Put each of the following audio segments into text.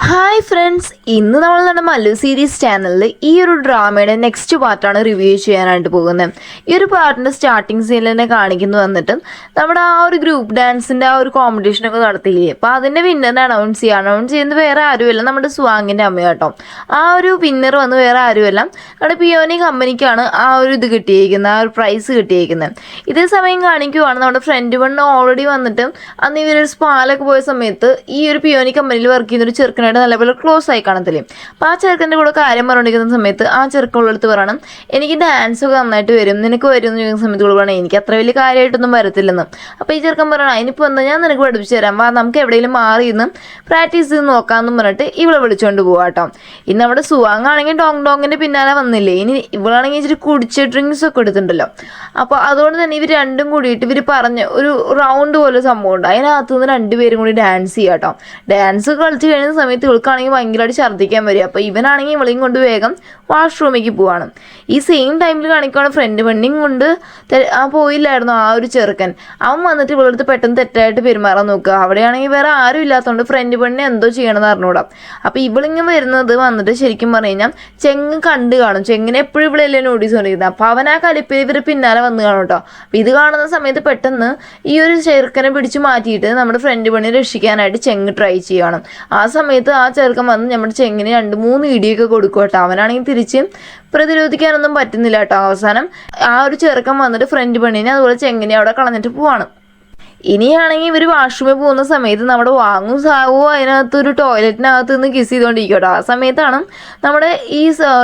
Hi friends, ഇന്ന് നമ്മൾ നമ്മുടെ മല്ലു സീരീസ് ചാനലിൽ ഈ ഒരു ഡ്രാമയുടെ നെക്സ്റ്റ് പാർട്ടാണ് റിവ്യൂ ചെയ്യാനായിട്ട് പോകുന്നത്. ഈ ഒരു പാർട്ടിൻ്റെ സ്റ്റാർട്ടിങ് സീനിൽ തന്നെ കാണിക്കുന്നു വന്നിട്ട് നമ്മുടെ ആ ഒരു ഗ്രൂപ്പ് ഡാൻസിൻ്റെ ആ ഒരു കോമ്പറ്റീഷനൊക്കെ നടത്തിയില്ലേ. അപ്പോൾ അതിൻ്റെ വിന്നറിനെ അനൗൺസ് ചെയ്യുന്നത് വേറെ ആരുമല്ല, നമ്മുടെ സ്വാങ്ങിൻ്റെ അമ്മ കേട്ടോ. ആ ഒരു വിന്നർ വന്ന് വേറെ ആരുമല്ല, നമ്മുടെ പിയോനി കമ്പനിക്കാണ് ആ ഒരു ഇത് കിട്ടിയിരിക്കുന്നത്, ആ ഒരു പ്രൈസ് കിട്ടിയിരിക്കുന്നത്. ഇതേ സമയം കാണിക്കുവാണ് നമ്മുടെ ഫ്രണ്ട് വണ്ണ് ഓൾറെഡി വന്നിട്ട് അന്ന് ഇവരൊരു സ്പാലൊക്കെ പോയ സമയത്ത് ഈ ഒരു പിയോനി കമ്പനിയിൽ വർക്ക് ചെയ്യുന്ന ഒരു ചെറുക്കനായിട്ട് നല്ലപോലെ ക്ലോസ് ആയി കാണത്തില്ലേ. അപ്പോൾ ആ ചെറുക്കൻ്റെ കൂടെ കാര്യം പറഞ്ഞിരിക്കുന്ന സമയത്ത് ആ ചെറുക്കുള്ളടുത്ത് പറയണം, എനിക്ക് ഡാൻസൊക്കെ നന്നായിട്ട് വരും, നിനക്ക് വരും എന്ന് ചോദിക്കുന്ന സമയത്ത് കൂടെ പറയണം എനിക്ക് അത്ര വലിയ കാര്യമായിട്ടൊന്നും വരത്തില്ലെന്ന്. അപ്പോൾ ഈ ചെറുക്കൻ പറയണം, അതിനിപ്പോൾ എന്താ, ഞാൻ നിനക്ക് പഠിപ്പിച്ചു തരാം, വാ നമുക്ക് എവിടെയെങ്കിലും മാറി നിന്ന് പ്രാക്ടീസ് ചെയ്ത് നോക്കാമെന്നും പറഞ്ഞിട്ട് ഇവളെ വിളിച്ചുകൊണ്ട് പോവാം കേട്ടോ. ഇന്ന് നമ്മുടെ സുവാങ്ങാണെങ്കിൽ ഡോങ്ങിൻ്റെ പിന്നാലെ വന്നില്ലേ, ഇനി ഇവളാണെങ്കിൽ ഇച്ചിരി കുടിച്ച് ഡ്രിങ്ക്സ് ഒക്കെ എടുത്തിട്ടുണ്ടല്ലോ. അപ്പോൾ അതുകൊണ്ട് തന്നെ ഇവർ രണ്ടും കൂടിയിട്ട് ഇവർ പറഞ്ഞ ഒരു റൗണ്ട് പോലെ സംഭവം ഉണ്ട്, അതിനകത്ത് നിന്ന് രണ്ടുപേരും കൂടി ഡാൻസ് ചെയ്യാം കേട്ടോ. ഡാൻസ് കളിച്ച് കഴിയുന്ന സമയത്ത് ഇവൾക്കാണെങ്കിൽ ഭയങ്കരമായിട്ട് ഛർദ്ദിക്കാൻ വരും. അപ്പോൾ ഇവനാണെങ്കിൽ ഇവളെയും കൊണ്ട് വേഗം വാഷ്റൂമിലേക്ക് പോവാണ്. ഈ സെയിം ടൈമിൽ കാണിക്കുവാണ് ഫ്രണ്ട് പെണ്ണിങ് കൊണ്ട് പോയില്ലായിരുന്നു ആ ഒരു ചെറുക്കൻ. അവൻ വന്നിട്ട് ഇവളടുത്ത് പെട്ടെന്ന് തെറ്റായിട്ട് പെരുമാറാൻ നോക്കുക. അവിടെയാണെങ്കിൽ വേറെ ആരും ഇല്ലാത്തതുകൊണ്ട് ഫ്രണ്ട് പെണ്ണിനെ എന്തോ ചെയ്യണമെന്ന് അറിഞ്ഞൂടാ. അപ്പോൾ ഇവളിങ്ങനെ വരുന്നത് വന്നിട്ട് ശരിക്കും പറഞ്ഞു കഴിഞ്ഞാൽ ചെങ്ങ് കണ്ട് കാണും, ചെങ്ങിനെ എപ്പോഴും ഇവളെല്ലേ നോട്ടീസ് കൊണ്ടിരിക്കുന്നത്. അപ്പോൾ അവൻ ആ കലിപ്പിൽ ഇവർ പിന്നാലെ വന്ന് കാണും കേട്ടോ. അപ്പോൾ ഇത് കാണുന്ന സമയത്ത് പെട്ടെന്ന് ഈ ഒരു ചെറുക്കനെ പിടിച്ച് മാറ്റിയിട്ട് നമ്മുടെ ഫ്രണ്ട് പെണ്ണിനെ രക്ഷിക്കാനായിട്ട് ചെങ്ങ് ട്രൈ ചെയ്യണം. ആ സമയത്ത് ആ ചെറുക്കൻ വന്ന് നമ്മുടെ ചെങ്ങിന് 2-3 ഇടിയൊക്കെ കൊടുക്കും കേട്ടോ. അവനാണെങ്കിൽ തിരിച്ച് പ്രതിരോധിക്കാനൊന്നും പറ്റുന്നില്ല കേട്ടോ. അവസാനം ആ ഒരു ചെറുക്കൻ വന്നിട്ട് ഫ്രണ്ട് പെണ്ണിനെ അതുപോലെ ചെങ്ങിനെ അവിടെ കളഞ്ഞിട്ട് പോവാണ്. ഇനിയാണെങ്കിൽ ഇവർ വാഷ്റൂമിൽ പോകുന്ന സമയത്ത് നമ്മുടെ വാങ്ങും സാവും അതിനകത്തൊരു ടോയ്ലറ്റിനകത്ത് നിന്ന് കിസ് ചെയ്തുകൊണ്ടിരിക്കട്ടോ. ആ സമയത്താണ് നമ്മുടെ ഈ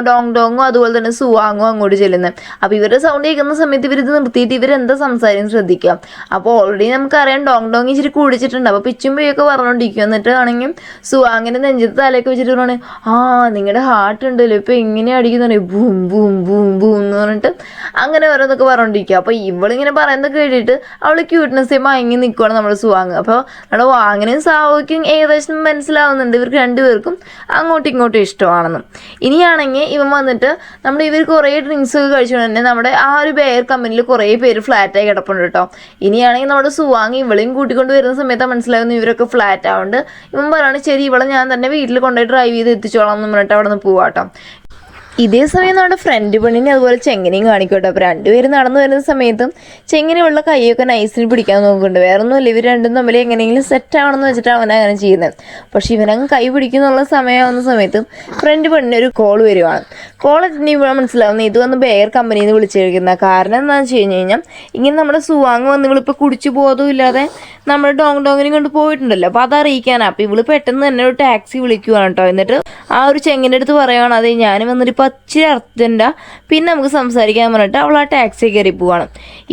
ഡോങ്ങും അതുപോലെ തന്നെ സുവാങ്ങും അങ്ങോട്ട് ചെല്ലുന്നത്. അപ്പോൾ ഇവരുടെ സൗണ്ട് കേൾക്കുന്ന സമയത്ത് ഇവരിത് നിർത്തിയിട്ട് ഇവരെന്താ സംസാരിക്കും ശ്രദ്ധിക്കുക. അപ്പോൾ ഓൾറെഡി നമുക്കറിയാം ഡോങ് ഇച്ചിരി കുടിച്ചിട്ടുണ്ട്. അപ്പോൾ പിച്ചും പേയൊക്കെ പറഞ്ഞുകൊണ്ടിരിക്കും. എന്നിട്ട് ആണെങ്കിൽ സുവാങ്ങിൻ്റെ നെഞ്ചത്ത് തലയൊക്കെ വെച്ചിട്ട് പറഞ്ഞു, ആ നിങ്ങളുടെ ഹാർട്ട് ഉണ്ടല്ലോ ഇപ്പോൾ എങ്ങനെ അടിക്കുന്നുണ്ട്, ബൂം ബൂം ബൂം ബൂം എന്ന് പറഞ്ഞിട്ട് അങ്ങനെ ഓരോന്നൊക്കെ പറഞ്ഞുകൊണ്ടിരിക്കുക. അപ്പോൾ ഇവളിങ്ങനെ പറയുന്നത് കേട്ടിട്ട് അവൾ ക്യൂട്ട്നെസ് നിൽക്കുകയാണ് നമ്മുടെ സുവാങ്. അപ്പോൾ നമ്മുടെ വാങ്ങിനും സാവോയ്ക്കും ഏകദേശം മനസ്സിലാവുന്നുണ്ട് ഇവർക്ക് രണ്ടുപേർക്കും അങ്ങോട്ടും ഇങ്ങോട്ടും ഇഷ്ടമാണെന്നും. ഇനിയാണെങ്കിൽ ഇവൻ വന്നിട്ട് ഇവർ കുറേ ഡ്രിങ്ക്സ് ഒക്കെ കഴിച്ചുകൊണ്ട് തന്നെ നമ്മുടെ ആ ഒരു ബെയർ കമ്പനിയിൽ കുറേ പേര് ഫ്ലാറ്റായി കിടപ്പുണ്ട് കേട്ടോ. ഇനിയാണെങ്കിൽ നമ്മുടെ സുവാങ് ഇവളെയും കൂട്ടിക്കൊണ്ട് വരുന്ന സമയത്താണ് മനസ്സിലാവുന്നു ഇവരൊക്കെ ഫ്ലാറ്റ് ആവുന്നുണ്ട്. ഇവൻ പറയുകയാണ്, ശരി ഇവളെ ഞാൻ തന്നെ വീട്ടിൽ കൊണ്ടുപോയി ഡ്രൈവ് ചെയ്ത് എത്തിച്ചോളാം എന്ന് പറഞ്ഞിട്ട് അവിടെ നിന്ന് പോവാട്ടോ. ഇതേ സമയം നമ്മുടെ ഫ്രണ്ട് പെണ്ണിനെ അതുപോലെ ചെങ്ങനെയും കാണിക്കട്ടെ. അപ്പോൾ രണ്ടുപേരും നടന്നു വരുന്ന സമയത്തും ചെങ്ങനെ ഉള്ള കൈയൊക്കെ നൈസിൽ പിടിക്കാൻ നോക്കുന്നുണ്ട്. വേറെ ഒന്നുമില്ല, ഇവർ രണ്ടും തമ്മിൽ എങ്ങനെയെങ്കിലും സെറ്റ് ആവണമെന്ന് വെച്ചിട്ട് അവനങ്ങനെ ചെയ്യുന്നത്. പക്ഷേ ഇവനങ്ങ് കൈ പിടിക്കുന്നുള്ള സമയമാവുന്ന സമയത്തും ഫ്രണ്ട് പെണ്ണിന് ഒരു കോൾ വരുവാണ്. കോൾ അറ്റൻഡ് ഇവിടെ മനസ്സിലാവുന്നത് ഇത് വന്ന് ബെയർ കമ്പനിയിൽ നിന്ന് വിളിച്ചിരിക്കുന്ന കാരണം എന്താണെന്ന് വെച്ച് കഴിഞ്ഞ് കഴിഞ്ഞാൽ ഇങ്ങനെ നമ്മുടെ സുവാങ് വന്ന് ഇവളിപ്പോൾ കുടിച്ചു ബോധമില്ലാതെ നമ്മുടെ ഡോങ്ങിനെ കൊണ്ട് പോയിട്ടുണ്ടല്ലോ. അപ്പോൾ അതറിയിക്കാനാണ്. അപ്പോൾ ഇവള് പെട്ടെന്ന് തന്നെ ഒരു ടാക്സി വിളിക്കുവാണ് കേട്ടോ. എന്നിട്ട് ആ ഒരു ചെങ്ങിൻ്റെ അടുത്ത് പറയുകയാണ്, അതെ ഞാൻ വന്നിട്ട് ഇച്ചിരി അർജൻറ്റാ, പിന്നെ നമുക്ക് സംസാരിക്കാൻ പറഞ്ഞിട്ട് അവൾ ആ ടാക്സി കയറി പോവാണ്.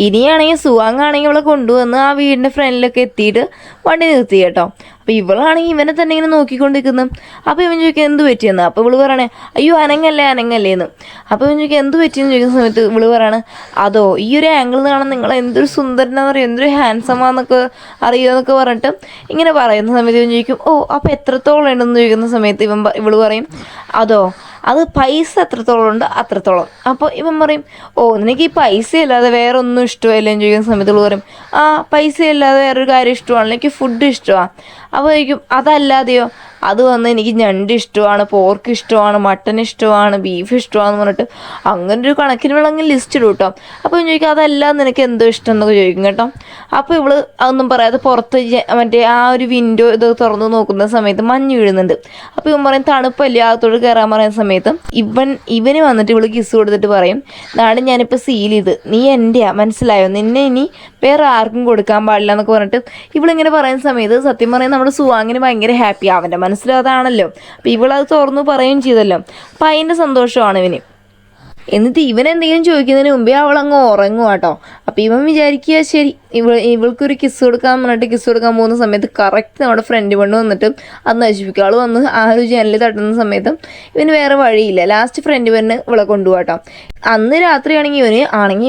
ഇനിയാണെങ്കിൽ സുവാങ് ആണെങ്കിൽ അവളെ കൊണ്ടുവന്ന് ആ വീടിൻ്റെ ഫ്രണ്ടിലൊക്കെ എത്തിയിട്ട് വണ്ടി നിർത്തി കേട്ടോ. അപ്പോൾ ഇവളാണെങ്കിൽ ഇവനെ തന്നെ ഇങ്ങനെ നോക്കിക്കൊണ്ടിരിക്കുന്നത്. അപ്പോൾ ഇവൻ ചോദിക്കുക എന്ത് പറ്റിയെന്ന്. അപ്പോൾ ഇവള് പറയണേ, അയ്യോ അനങ്ങല്ലേ എന്ന്. അപ്പോൾ ഇവൻ ചോദിക്കുക എന്ത് പറ്റിയെന്ന് ചോദിക്കുന്ന സമയത്ത് ഇവള് പറയണേ, അതോ ഈ ഒരു ആംഗിളിൽ നിന്ന് കാണാൻ നിങ്ങൾ എന്തൊരു സുന്ദരനാന്ന് പറയും, എന്തൊരു ഹാൻസമാന്നൊക്കെ അറിയുമെന്നൊക്കെ പറഞ്ഞിട്ട് ഇങ്ങനെ പറയുന്ന സമയത്ത് ഇവൻ ചോദിക്കും, ഓ അപ്പോൾ എത്രത്തോളം ഉണ്ടെന്ന് ചോദിക്കുന്ന സമയത്ത് ഇവള് പറയും, അതോ അത് പൈസ എത്രത്തോളം ഉണ്ട് അത്രത്തോളം. അപ്പോൾ ഇവൻ പറയും, ഓ നിനക്ക് ഈ പൈസ അല്ലാതെ വേറെ ഒന്നും ഇഷ്ടമല്ല എന്ന് ചോദിക്കുന്ന സമയത്ത് ഇവള് പറയും, ആ പൈസ അല്ലാതെ വേറൊരു കാര്യം ഇഷ്ടമാണ്, എനിക്ക് ഫുഡ് ഇഷ്ടമാണ്. അപ്പോൾ ചോദിക്കും അതല്ലാതെയോ, അത് വന്ന് എനിക്ക് ഞണ്ട് ഇഷ്ടമാണ്, പോർക്ക് ഇഷ്ടമാണ്, മട്ടൻ ഇഷ്ടമാണ്, ബീഫ് ഇഷ്ടമാണെന്ന് പറഞ്ഞിട്ട് അങ്ങനെ ഒരു കണക്കിന് വേണമെങ്കിൽ ലിസ്റ്റ് ഇടും കേട്ടോ. അപ്പോൾ ചോദിക്കും അതല്ലാതെ നിനക്ക് എന്തോ ഇഷ്ടം എന്നൊക്കെ ചോദിക്കും കേട്ടോ. അപ്പോൾ ഇവള് അതൊന്നും പറയാതെ പുറത്ത് മറ്റേ ആ ഒരു വിൻഡോ ഇത് തുറന്ന് നോക്കുന്ന സമയത്ത് മഞ്ഞ് വീഴുന്നുണ്ട്. അപ്പോൾ ഇവൻ പറയും തണുപ്പല്ലേ അകത്തോട് കയറാൻ പറയുന്ന സമയത്ത് ഇവന് വന്നിട്ട് ഇവള് കിസ് കൊടുത്തിട്ട് പറയും, നാട് ഞാനിപ്പോൾ സീൽ ചെയ്ത് നീ എൻ്റെയാ മനസ്സിലായോ, നിന്നെ ഇനി വേറെ ആർക്കും കൊടുക്കാൻ പാടില്ല എന്നൊക്കെ പറഞ്ഞിട്ട് ഇവളിങ്ങനെ പറയുന്ന സമയത്ത് സത്യം പറയാൻ നമ്മുടെ സുവാങ്ങിന് ഭയങ്കര ഹാപ്പി. അവൻ്റെ മനസ്സിലതാണല്ലോ. അപ്പോൾ ഇവളത് തുറന്നു പറയുകയും ചെയ്തല്ലോ. അപ്പോൾ അതിൻ്റെ സന്തോഷമാണ് ഇവന്. എന്നിട്ട് ഇവനെന്തെങ്കിലും ചോദിക്കുന്നതിന് മുമ്പേ അവളങ്ങ് ഉറങ്ങുക കേട്ടോ. അപ്പോൾ ഇവൻ വിചാരിക്കുക ശരി ഇവൾക്കൊരു കിസ് കൊടുക്കാൻ പറഞ്ഞിട്ട് കിസ് കൊടുക്കാൻ പോകുന്ന സമയത്ത് കറക്റ്റ് നമ്മുടെ ഫ്രണ്ട് പെണ്ണ് വന്നിട്ട് അത് നശിപ്പിക്കുക. ആൾ വന്ന് ആ ഒരു ജനലിൽ തട്ടുന്ന സമയത്ത് ഇവന് വേറെ വഴിയില്ല, ലാസ്റ്റ് ഫ്രണ്ട് പെണ്ണ് ഇവളെ കൊണ്ടുപോകാട്ടോ. അന്ന് രാത്രിയാണെങ്കിൽ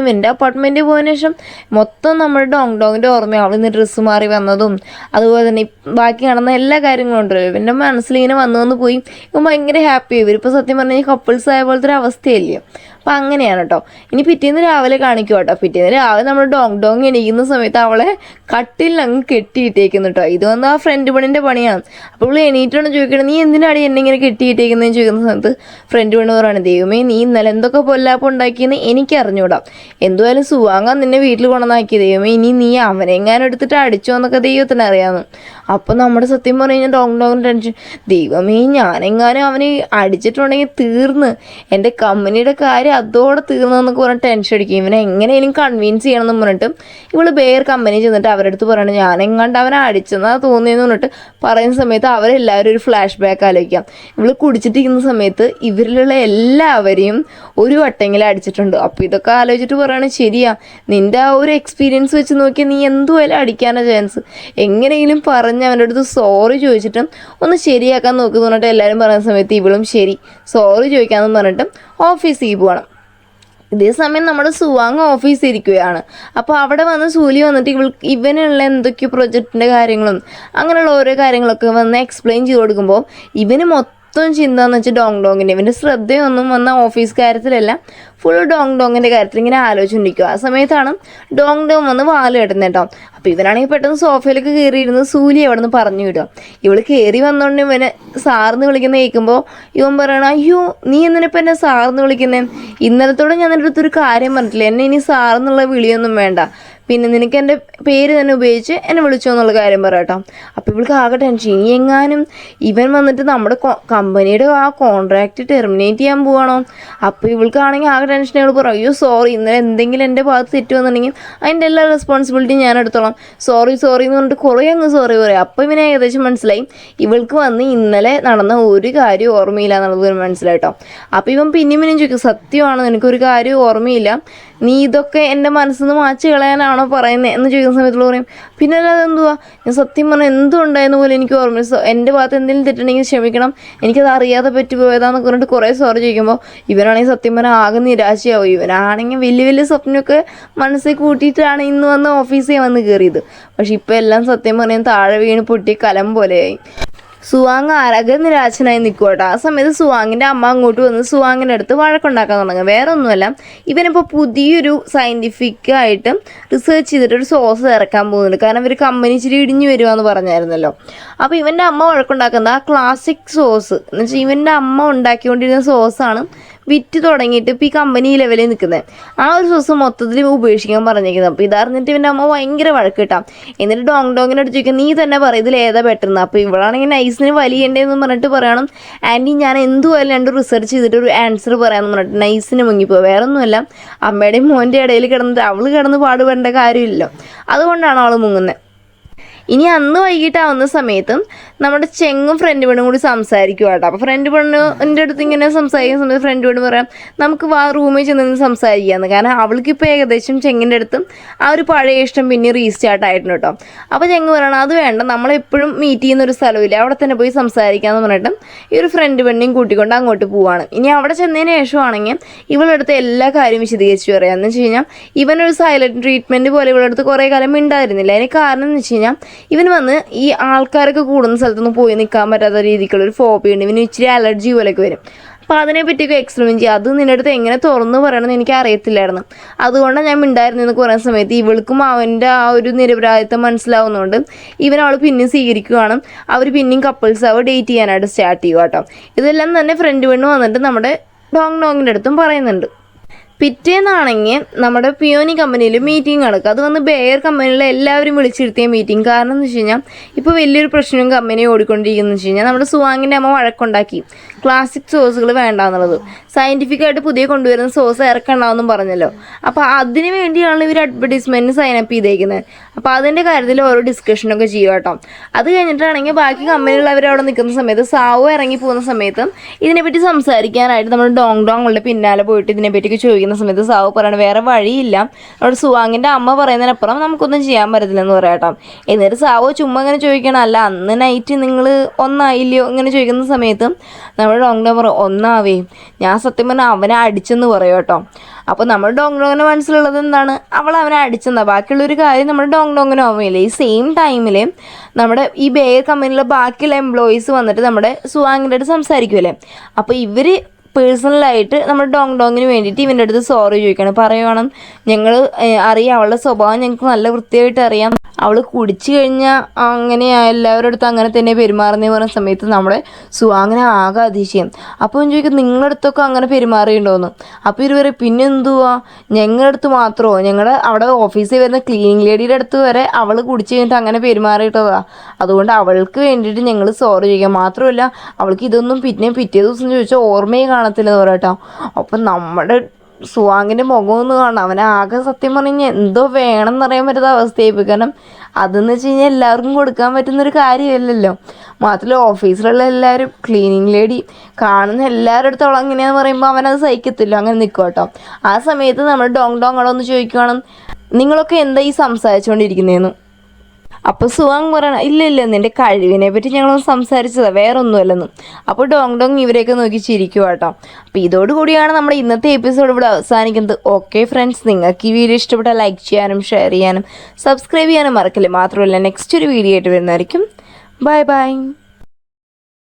ഇവൻ്റെ അപ്പാർട്ട്മെൻറ്റിൽ പോയതിനു ശേഷം മൊത്തം നമ്മുടെ ഡോങ്ങിൻ്റെ ഓർമ്മ അവൾ ഇന്ന് ഡ്രസ്സ് മാറി വന്നതും അതുപോലെ തന്നെ ബാക്കി നടന്ന എല്ലാ കാര്യങ്ങളും ഉണ്ടല്ലോ ഇവൻ്റെ മനസ്സിലിങ്ങനെ വന്നു പോയി. ഇവൻ ഭയങ്കര ഹാപ്പി. ഇവരിപ്പോൾ സത്യം പറഞ്ഞാൽ കപ്പിൾസ് ആയ പോലത്തെ ഒരു അവസ്ഥയല്ലേ. അപ്പോൾ അങ്ങനെയാണ് കേട്ടോ. ഇനി പിറ്റേന്ന് രാവിലെ കാണിക്കും കേട്ടോ. പിറ്റേന്ന് രാവിലെ നമ്മൾ ഡോങ് എണീക്കുന്ന സമയത്ത് അവളെ കട്ടിൽ അങ്ങ് കെട്ടിയിട്ടേക്കുന്നു കേട്ടോ. ഇത് വന്ന് ആ ഫ്രണ്ട് പെണ്ണിൻ്റെ പണിയാണ്. അപ്പോൾ ഇവള് എണീറ്റാണ് ചോദിക്കണം, നീ എന്തിനാണ് എന്നെ ഇങ്ങനെ കെട്ടിയിട്ടേക്കുന്നതെന്ന് ചോദിക്കുന്ന സമയത്ത് ഫ്രണ്ട് പെണ്ണ് പറയാണ്, ദൈവമേ നീ ഇന്നലെ എന്തൊക്കെ പൊല്ലാപ്പം ഉണ്ടാക്കിയെന്ന് എനിക്ക് അറിഞ്ഞൂടാ, എന്തുവായാലും സുവാങ്ങ നിന്നെ വീട്ടിൽ കൊണ്ടുവന്നാക്കി, ദൈവമേ ഇനി നീ അവനെ എങ്ങാനും എടുത്തിട്ട് അടിച്ചോ എന്നൊക്കെ ദൈവത്തിന് അറിയാമെന്ന്. അപ്പോൾ നമ്മുടെ സത്യം പറഞ്ഞു കഴിഞ്ഞാൽ ഡോങ് ടെൻഷൻ, ദൈവമേ ഞാനെങ്ങാനും അവനെ അടിച്ചിട്ടുണ്ടെങ്കിൽ തീർന്ന്, എൻ്റെ കമ്പനിയുടെ കാര്യം അതോടെ തീർന്നതെന്നൊക്കെ പറഞ്ഞ് ടെൻഷൻ അടിക്കും. ഇവനെ എങ്ങനെയും കൺവിൻസ് ചെയ്യണമെന്ന് പറഞ്ഞിട്ട് ഇവള് വേറെ കമ്പനി ചെന്നിട്ട് അവരുടെ അടുത്ത് പറയണം, ഞാനെങ്ങാണ്ട് അവനെ അടിച്ചെന്നാ തോന്നിയെന്ന് പറഞ്ഞിട്ട് പറയുന്ന സമയത്ത് അവരെല്ലാവരും ഒരു ഫ്ലാഷ് ബാക്ക് ആലോചിക്കാം. ഇവള് കുടിച്ചിട്ടിരിക്കുന്ന സമയത്ത് ഇവരിലുള്ള എല്ലാവരെയും ഒരു വട്ടെങ്കിലും അടിച്ചിട്ടുണ്ട്. അപ്പോൾ ഇതൊക്കെ ആലോചിച്ചിട്ട് പറയണം, ശരിയാ നിൻ്റെ ആ ഒരു എക്സ്പീരിയൻസ് വെച്ച് നോക്കിയാൽ നീ എന്തുമായാലും അടിക്കാനാ ചാൻസ്, എങ്ങനെയെങ്കിലും പറഞ്ഞ് അവൻ്റെ അടുത്ത് സോറി ചോദിച്ചിട്ടും ഒന്ന് ശരിയാക്കാൻ നോക്കുന്നു പറഞ്ഞിട്ട് എല്ലാവരും പറയുന്ന സമയത്ത് ഇവളും ശരി സോറി ചോദിക്കാമെന്ന് പറഞ്ഞിട്ടും ഓഫീസിൽ പോകണം. ഇതേ സമയം നമ്മുടെ സുവാങ് ഓഫീസിൽ ഇരിക്കുകയാണ്. അപ്പോൾ അവിടെ വന്ന് സൂലി വന്നിട്ട് ഇവനുള്ള എന്തൊക്കെയോ പ്രൊജക്റ്റിൻ്റെ കാര്യങ്ങളും അങ്ങനെയുള്ള ഓരോ കാര്യങ്ങളൊക്കെ വന്ന് എക്സ്പ്ലെയിൻ ചെയ്ത് കൊടുക്കുമ്പോൾ ഇവന് മൊത്തം ചിന്ത എന്ന് വെച്ചാൽ ഡോങ്ങിൻ്റെ ഇവൻ്റെ ശ്രദ്ധയൊന്നും വന്ന ഓഫീസ് കാര്യത്തിലല്ല, ഫുൾ ഡോങ്ങിൻ്റെ കാര്യത്തിൽ ഇങ്ങനെ ആലോചിച്ചുകൊണ്ടിരിക്കുക. ആ സമയത്താണ് ഡോങ് വന്ന് വാല് കെട്ടുന്നത് കേട്ടോ. അപ്പോൾ ഇവനാണെങ്കിൽ പെട്ടെന്ന് സോഫയിലേക്ക് കയറിയിരുന്ന് സൂലി അവിടെ നിന്ന് പറഞ്ഞു വിടുക. ഇവൾ കയറി വന്നുകൊണ്ട് ഇവനെ സാറിന്ന് വിളിക്കുന്ന കേൾക്കുമ്പോൾ ഇവൻ പറയണം, അയ്യോ നീ എന്തിനിപ്പോൾ എന്നെ സാറിന്ന് വിളിക്കുന്നേ, ഇന്നലത്തോടെ ഞാൻ എൻ്റെ അടുത്തൊരു കാര്യം പറഞ്ഞിട്ടില്ല, എന്നെ ഇനി സാറെന്നുള്ള വിളിയൊന്നും വേണ്ട, പിന്നെ നിനക്ക് എൻ്റെ പേര് തന്നെ ഉപയോഗിച്ച് എന്നെ വിളിച്ചോ എന്നുള്ള കാര്യം പറയാം കേട്ടോ. അപ്പോൾ ഇവൾക്ക് ആകെ ടെൻഷൻ, ഇനി എങ്ങാനും ഇവൻ വന്നിട്ട് നമ്മുടെ കമ്പനിയുടെ ആ കോൺട്രാക്റ്റ് ടെർമിനേറ്റ് ചെയ്യാൻ പോവാണോ. അപ്പോൾ ഇവൾക്കാണെങ്കിൽ ആകെ ടെൻഷൻ. ഇവൾ പറയും, അയ്യോ സോറി ഇന്നലെ എന്തെങ്കിലും എൻ്റെ ഭാഗത്ത് തെറ്റ് വന്നിട്ടുണ്ടെങ്കിൽ അതിൻ്റെ എല്ലാ റെസ്പോൺസിബിലിറ്റിയും ഞാൻ എടുത്തോളാം, സോറി എന്ന് പറഞ്ഞിട്ട് കുറേ അങ്ങ് സോറി പറയും. അപ്പോൾ ഇവനെ ഏകദേശം മനസ്സിലായി ഇവൾക്ക് വന്ന് ഇന്നലെ നടന്ന ഒരു കാര്യം ഓർമ്മയില്ല എന്നുള്ളത് മനസ്സിലായിട്ടോ. അപ്പോൾ ഇവൻ പിന്നെയും ചോദിക്കും, സത്യമാണ് നിനക്കൊരു കാര്യം ഓർമ്മയില്ല, നീ ഇതൊക്കെ എൻ്റെ മനസ്സിൽ നിന്ന് മാച്ച് കളയാനാണോ പറയുന്നത് എന്ന് ചോദിക്കുന്ന സമയത്തുള്ള പറയും, പിന്നെ അല്ലാതെ എന്തുവാ, ഞാൻ സത്യം പറഞ്ഞാൽ എന്തും ഉണ്ടായെന്ന് പോലെ എനിക്ക് ഓർമ്മ, എൻ്റെ ഭാഗത്ത് എന്തെങ്കിലും തെറ്റുണ്ടെങ്കിൽ ക്ഷമിക്കണം, എനിക്കത് അറിയാതെ പറ്റുപോയതാന്നൊക്കെ പറഞ്ഞിട്ട് കുറേ സോറി ചോദിക്കുമ്പോൾ ഇവനാണെങ്കിൽ സത്യം പറഞ്ഞാൽ ആകെ നിരാശയാവും. ഇവനാണെങ്കിൽ വലിയ വലിയ സ്വപ്നമൊക്കെ മനസ്സിൽ കൂട്ടിയിട്ടാണ് ഇന്ന് വന്ന് ഓഫീസിൽ വന്ന് കയറിയത്. പക്ഷെ ഇപ്പോൾ എല്ലാം സത്യം പറഞ്ഞാൽ താഴെ വീണ് പൊട്ടി കലം പോലെയായി. സുവാങ് ആകെ നിരാശനായി നിൽക്കുവട്ടോ. ആ സമയത്ത് സുവാങ്ങിൻ്റെ അമ്മ അങ്ങോട്ട് വന്ന് സുവാങ്ങിൻ്റെ അടുത്ത് വഴക്കുണ്ടാക്കാൻ തുടങ്ങുക. വേറെ ഒന്നുമല്ല, ഇവനിപ്പോൾ പുതിയൊരു സയൻറ്റിഫിക്കായിട്ട് റിസർച്ച് ചെയ്തിട്ടൊരു സോസ് ഇറക്കാൻ പോകുന്നുണ്ട്. കാരണം ഇവർ കമ്പനി ഇച്ചിരി ഇടിഞ്ഞു വരുവാന്ന് പറഞ്ഞായിരുന്നല്ലോ. അപ്പോൾ ഇവൻ്റെ അമ്മ വഴക്കുണ്ടാക്കുന്നത് ആ ക്ലാസിക് സോസ് എന്ന് വെച്ചാൽ ഇവൻ്റെ അമ്മ ഉണ്ടാക്കിക്കൊണ്ടിരുന്ന സോസാണ് വിറ്റ് തുടങ്ങിയിട്ട് ഇപ്പോൾ ഈ കമ്പനി ലെവലിൽ നിൽക്കുന്നത്. ആ ഒരു സോസ് മൊത്തത്തിൽ ഉപേക്ഷിക്കാൻ പറഞ്ഞേക്കുന്നത്. അപ്പോൾ ഇതറിഞ്ഞിട്ട് ഇവൻ്റെ അമ്മ ഭയങ്കര വഴക്ക് കിട്ടാം. എന്നിട്ട് ഡോങ്ങിൻ്റെ അടുത്ത് ചോദിക്കാം, നീ തന്നെ പറയും ഇതിൽ ഏതാ ബെറ്റർന്ന്. അപ്പോൾ ഇവളാണെങ്കിൽ നൈസിന് വലിയണ്ടേന്ന് പറഞ്ഞിട്ട് പറയണം, ആൻറ്റി ഞാൻ എന്തുമായാലും രണ്ട് റിസർച്ച് ചെയ്തിട്ട് ഒരു ആൻസർ പറയാമെന്ന് പറഞ്ഞിട്ട് നൈസിന് മുങ്ങിപ്പോയി. വേറെ ഒന്നുമല്ല, അമ്മയുടെയും മോൻ്റെ ഇടയിൽ കിടന്നിട്ട് അവൾ കിടന്ന് പാടുപെടേണ്ട കാര്യമില്ലല്ലോ, അതുകൊണ്ടാണ് അവൾ മുങ്ങുന്നത്. ഇനി അന്ന് വൈകിട്ടാവുന്ന സമയത്തും നമ്മുടെ ചെങ്ങും ഫ്രണ്ട് പെണ്ണും കൂടി സംസാരിക്കുക കേട്ടോ. അപ്പോൾ ഫ്രണ്ട് പെണ്ണിൻ്റെ അടുത്ത് ഇങ്ങനെ സംസാരിക്കുന്ന സമയത്ത് ഫ്രണ്ട് പെണ്ണ് പറയാം, നമുക്ക് റൂമിൽ ചെന്ന് സംസാരിക്കാമെന്ന്. കാരണം അവൾക്കിപ്പോൾ ഏകദേശം ചെങ്ങിൻ്റെ അടുത്തും ആ ഒരു പഴയ ഇഷ്ടം പിന്നെ റീസ്റ്റാർട്ട് ആയിട്ടുണ്ട് കേട്ടോ. അപ്പോൾ ചെങ്ങ് പറയണം, അത് വേണ്ട, നമ്മളെപ്പോഴും മീറ്റ് ചെയ്യുന്ന ഒരു സ്ഥലമില്ല, അവിടെ തന്നെ പോയി സംസാരിക്കാമെന്ന് പറഞ്ഞിട്ടും ഈ ഒരു ഫ്രണ്ട് പെണ്ണിയും കൂട്ടിക്കൊണ്ട് അങ്ങോട്ട് പോവാണ്. ഇനി അവിടെ ചെന്നതിന് ശേഷമാണെങ്കിൽ ഇവളെടുത്ത് എല്ലാ കാര്യവും വിശദീകരിച്ച് പറയാം. എന്ന് വെച്ച് കഴിഞ്ഞാൽ ഇവനൊരു സൈലൻറ്റ് ട്രീറ്റ്മെൻറ്റ് പോലെ ഇവളെടുത്ത് കുറേ കാലം മിണ്ടായിരുന്നില്ല. അതിന് കാരണം എന്ന് വെച്ച് കഴിഞ്ഞാൽ ഇവൻ വന്ന് ഈ ആൾക്കാരൊക്കെ കൂടുന്ന സ്ഥലത്തൊന്നും പോയി നിൽക്കാൻ പറ്റാത്ത രീതിക്കുള്ളൊരു ഫോബിയ ഉണ്ട്. ഇവന് ഇച്ചിരി അലർജി പോലെയൊക്കെ വരും. അപ്പോൾ അതിനെപ്പറ്റിയൊക്കെ എക്സ്പ്ലെയിൻ ചെയ്യുക. അത് നിൻ്റെ അടുത്ത് എങ്ങനെ തുറന്ന് പറയണമെന്ന് എനിക്ക് അറിയത്തില്ലായിരുന്നു, അതുകൊണ്ടാണ് ഞാൻ മിണ്ടായിരുന്നെന്ന് പറയുന്ന സമയത്ത് ഇവൾക്കും അവൻ്റെ ആ ഒരു നിരപരാധിത്വം മനസ്സിലാവുന്നതുകൊണ്ട് അവൾ പിന്നെയും സ്വീകരിക്കുകയാണ്. അവർ പിന്നെയും കപ്പിൾസ് ഡേറ്റ് ചെയ്യാനായിട്ട് സ്റ്റാർട്ട് ചെയ്യുക കേട്ടോ. ഇതെല്ലാം തന്നെ ഫ്രണ്ട് പെണ്ണ് വന്നിട്ട് നമ്മുടെ ഡോങ്ങിൻ്റെ അടുത്തും പറയുന്നുണ്ട്. പിറ്റേന്നാണെങ്കിൽ നമ്മുടെ പിയോനി കമ്പനിയിൽ മീറ്റിംഗ് നടക്കുക. അത് വന്ന് ബെയർ കമ്പനിയിലെ എല്ലാവരും വിളിച്ചിരുത്തിയ മീറ്റിംഗ്. കാരണം എന്ന് വെച്ച് കഴിഞ്ഞാൽ ഇപ്പോൾ വലിയൊരു പ്രശ്നവും കമ്പനി ഓടിക്കൊണ്ടിരിക്കുന്നത് വെച്ച് കഴിഞ്ഞാൽ നമ്മുടെ സുവാങ്ങിൻ്റെ അമ്മ വഴക്കുണ്ടാക്കി ക്ലാസിക് സോസുകൾ വേണ്ടാന്നുള്ളത്, സയൻറ്റിഫിക്കായിട്ട് പുതിയ കൊണ്ടുവരുന്ന സോസ് ഇറക്കണ്ടാവെന്നും പറഞ്ഞല്ലോ. അപ്പോൾ അതിന് വേണ്ടിയാണ് ഇവർ അഡ്വർടൈസ്മെൻറ്റിന് സൈനപ്പ് ചെയ്തേക്കുന്നത്. അപ്പോൾ അതിൻ്റെ കാര്യത്തിൽ ഓരോ ഡിസ്കഷനൊക്കെ ചെയ്യുക കേട്ടോ. അത് കഴിഞ്ഞിട്ടാണെങ്കിൽ ബാക്കി കമ്പനികളവർ അവിടെ നിൽക്കുന്ന സമയത്ത് സാവോ ഇറങ്ങി പോകുന്ന സമയത്ത് ഇതിനെപ്പറ്റി സംസാരിക്കാനായിട്ട് നമ്മൾ ഡോങ്ങുള്ള പിന്നാലെ പോയിട്ട് ഇതിനെപ്പറ്റിയൊക്കെ ചോദിക്കുന്ന സമയത്ത് സാവോ പറയണം, വേറെ വഴിയില്ല, അവിടെ സുവാങ്ങിൻ്റെ അമ്മ പറയുന്നതിനപ്പുറം നമുക്കൊന്നും ചെയ്യാൻ പറ്റത്തില്ലെന്ന് പറയാം കേട്ടോ. എന്നിട്ട് സാവോ ചുമ്മാ ഇങ്ങനെ ചോദിക്കണം, അല്ല അന്ന് നൈറ്റ് നിങ്ങൾ ഒന്നായില്ലയോ ഇങ്ങനെ ചോദിക്കുന്ന സമയത്ത് നമ്മുടെ ഡോങ് പറയും, ഒന്നാവേ, ഞാൻ സത്യം പറഞ്ഞാൽ അവനെ അടിച്ചെന്ന് പറയും കേട്ടോ. അപ്പോൾ നമ്മുടെ ഡോങ്ങിന് മനസ്സിലുള്ളത് എന്താണ്, അവൾ അവനെ അടിച്ചെന്നാണ്. ബാക്കിയുള്ളൊരു കാര്യം നമ്മുടെ ഡോങ്ങിന് ഓർമ്മയില്ല. ഈ സെയിം ടൈമിൽ നമ്മുടെ ഈ ബെയർ കമ്പനിയിലെ ബാക്കിയുള്ള എംപ്ലോയീസ് വന്നിട്ട് നമ്മുടെ സുവാങ്ങിൻ്റെ അടുത്ത് സംസാരിക്കുമല്ലേ. അപ്പോൾ ഇവർ പേഴ്സണലായിട്ട് നമ്മുടെ ഡോങ്ങിന് വേണ്ടിയിട്ട് ഇവൻ്റെ അടുത്ത് സോറി ചോദിക്കണം. പറയുവാണ്, ഞങ്ങൾ അറിയാം അവളുടെ സ്വഭാവം ഞങ്ങൾക്ക് നല്ല വൃത്തിയായിട്ട് അറിയാം, അവൾ കുടിച്ചു കഴിഞ്ഞാൽ അങ്ങനെ എല്ലാവരുടെ അടുത്ത് അങ്ങനെ തന്നെ പെരുമാറുന്നതെന്ന് പറയുന്ന സമയത്ത് നമ്മുടെ സുഹാങ്ങിനെ ആകെ അതിശയം. അപ്പോൾ ചോദിക്കും, നിങ്ങളുടെ അടുത്തൊക്കെ അങ്ങനെ പെരുമാറിയിട്ടുണ്ടോയെന്ന്. അപ്പോൾ ഇവർ പിന്നെ എന്തുവാ, ഞങ്ങളുടെ അടുത്ത് മാത്രമോ, ഞങ്ങളുടെ അവിടെ ഓഫീസിൽ വരുന്ന ക്ലീനിങ് ലേഡിയുടെ അടുത്ത് വരെ അവൾ കുടിച്ചു കഴിഞ്ഞിട്ട് അങ്ങനെ പെരുമാറിയിട്ടതാ, അതുകൊണ്ട് അവൾക്ക് വേണ്ടിയിട്ട് ഞങ്ങൾ സോറി ചോദിക്കാം. മാത്രമല്ല അവൾക്ക് ഇതൊന്നും പിറ്റേ ദിവസം ചോദിച്ചാൽ ഓർമ്മയെ കാണത്തില്ലെന്ന് പറയട്ടോ. അപ്പം നമ്മുടെ സുഹാങ്ങിൻ്റെ മുഖമൊന്ന് കാണാം, അവനാകെ സത്യം പറഞ്ഞു കഴിഞ്ഞാൽ എന്തോ വേണമെന്ന് അറിയാൻ പറ്റാത്ത അവസ്ഥയായിപ്പോയി. കാരണം അതെന്ന് വെച്ച് കഴിഞ്ഞാൽ എല്ലാവർക്കും കൊടുക്കാൻ പറ്റുന്നൊരു കാര്യമല്ലല്ലോ. മാത്രമല്ല ഓഫീസിലുള്ള എല്ലാവരും ക്ലീനിങ് ലേഡി കാണുന്ന എല്ലാവരുടെ അടുത്തോളം അങ്ങനെയാണെന്ന് പറയുമ്പോൾ അവനത് സഹിക്കത്തില്ല, അങ്ങനെ നിൽക്കും കേട്ടോ. ആ സമയത്ത് നമ്മൾ ഡോങ് അവിടെ ഒന്ന് ചോദിക്കുകയാണ്, നിങ്ങളൊക്കെ എന്താ ഈ സംസാരിച്ചുകൊണ്ടിരിക്കുന്നതെന്ന്. അപ്പോൾ സുഹാങ് പറയണം, ഇല്ല നിൻ്റെ കഴിവിനെ പറ്റി ഞങ്ങളൊന്ന് സംസാരിച്ചതാണ്, വേറെ ഒന്നുമല്ലെന്നും. അപ്പോൾ ഡോങ് ഇവരെയൊക്കെ നോക്കി ചിരിക്കുക കേട്ടോ. അപ്പോൾ ഇതോടുകൂടിയാണ് നമ്മുടെ ഇന്നത്തെ എപ്പിസോഡ് ഇവിടെ അവസാനിക്കുന്നത്. ഓക്കെ ഫ്രണ്ട്സ്, നിങ്ങൾക്ക് ഈ വീഡിയോ ഇഷ്ടപ്പെട്ടാൽ ലൈക്ക് ചെയ്യാനും ഷെയർ ചെയ്യാനും സബ്സ്ക്രൈബ് ചെയ്യാനും മറക്കില്ല. മാത്രമല്ല നെക്സ്റ്റ് ഒരു വീഡിയോ ആയിട്ട് വരുന്നതായിരിക്കും. ബൈ.